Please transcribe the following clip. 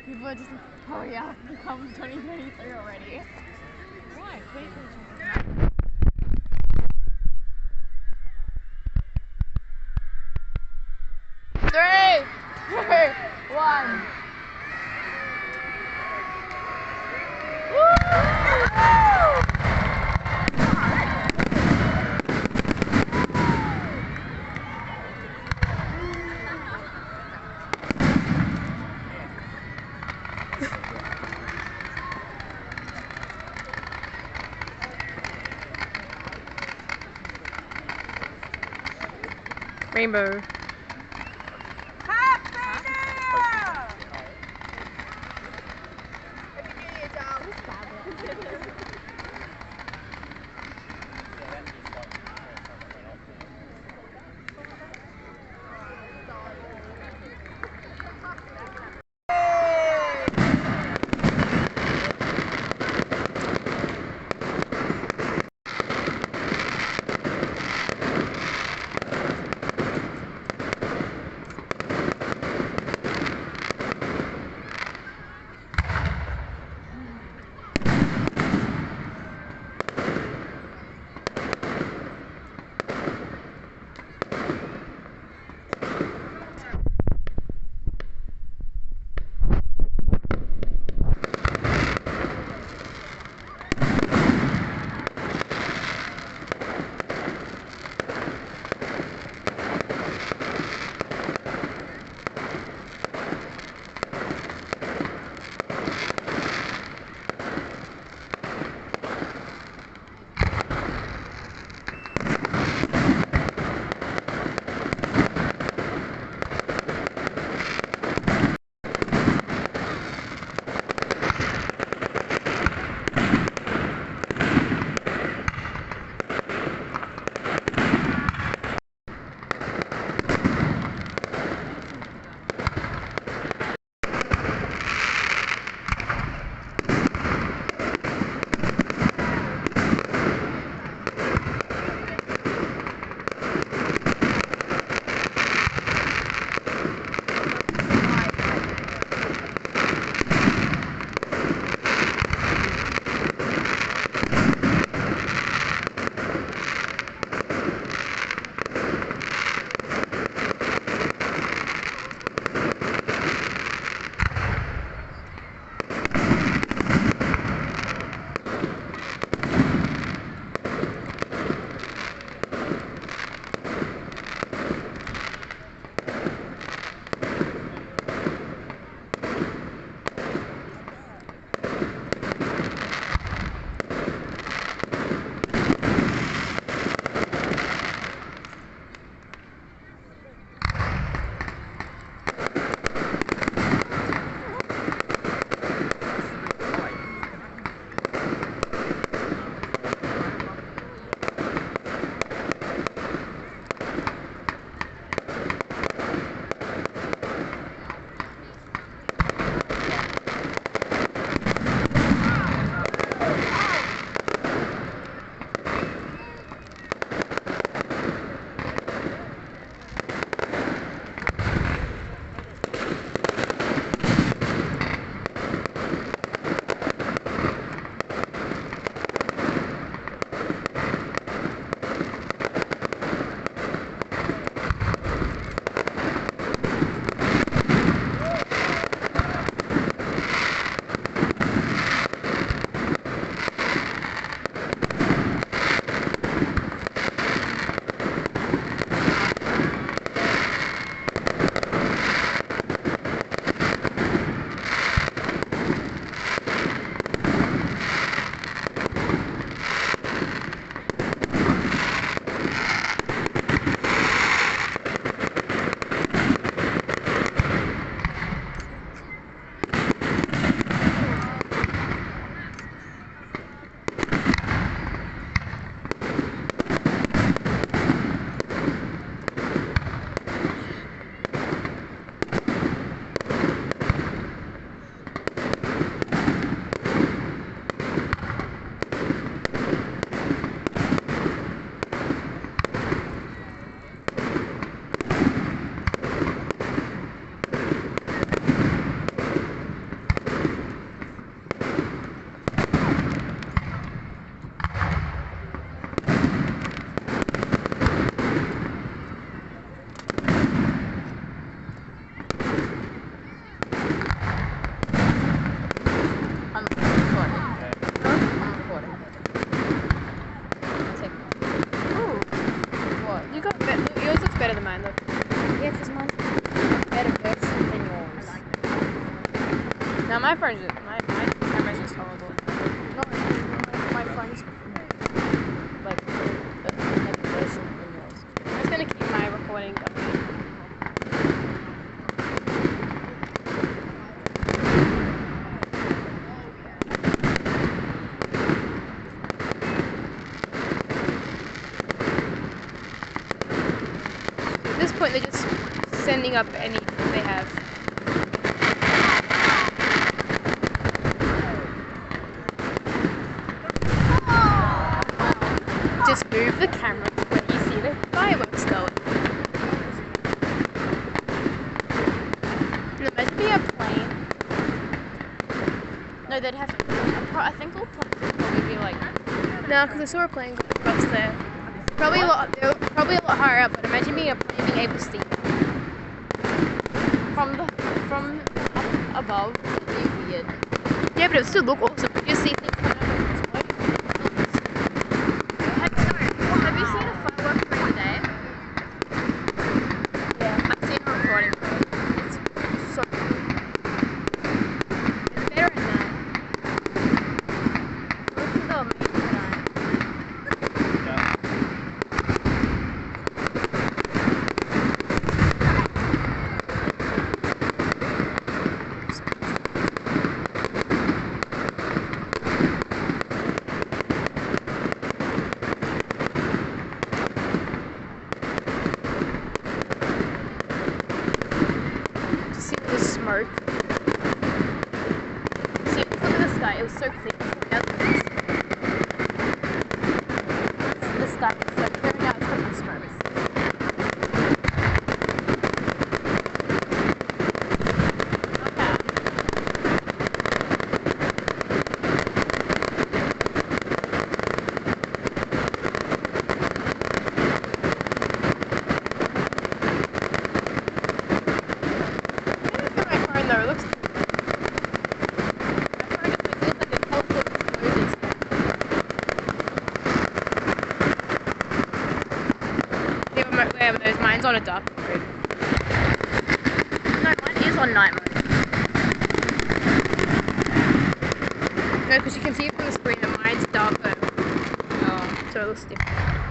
People are just like, hurry up, come 2023 already. Why? Three, two, one. Rainbow. No, my camera's just horrible. No, my phone's Like worse than yours. I'm just gonna keep my recording going. At this point, they're just sending up any they have. Just move the camera when you see the fireworks going. And imagine being a plane. No, they'd have to. I think all planes would probably be like. No, because I saw a plane go across there. Probably a lot higher up. But imagine being a plane being able to see From up above, it'd be weird. Yeah, but it would still look awesome. You see things coming up and exploding. Have you seen a firework during the day? Yeah. I've seen a recording. It's so cool. It's better at night. Listen to the amazing night. See the smoke. See, look at the sky. It was so clear. The sky is so clear now. It's got the smokes. Look at my phone though. It looks cool. Yeah, but those mine's on a dark mode. No, mine is on night mode. No, because you can see it from the screen that mine's darker. Oh. So it looks different.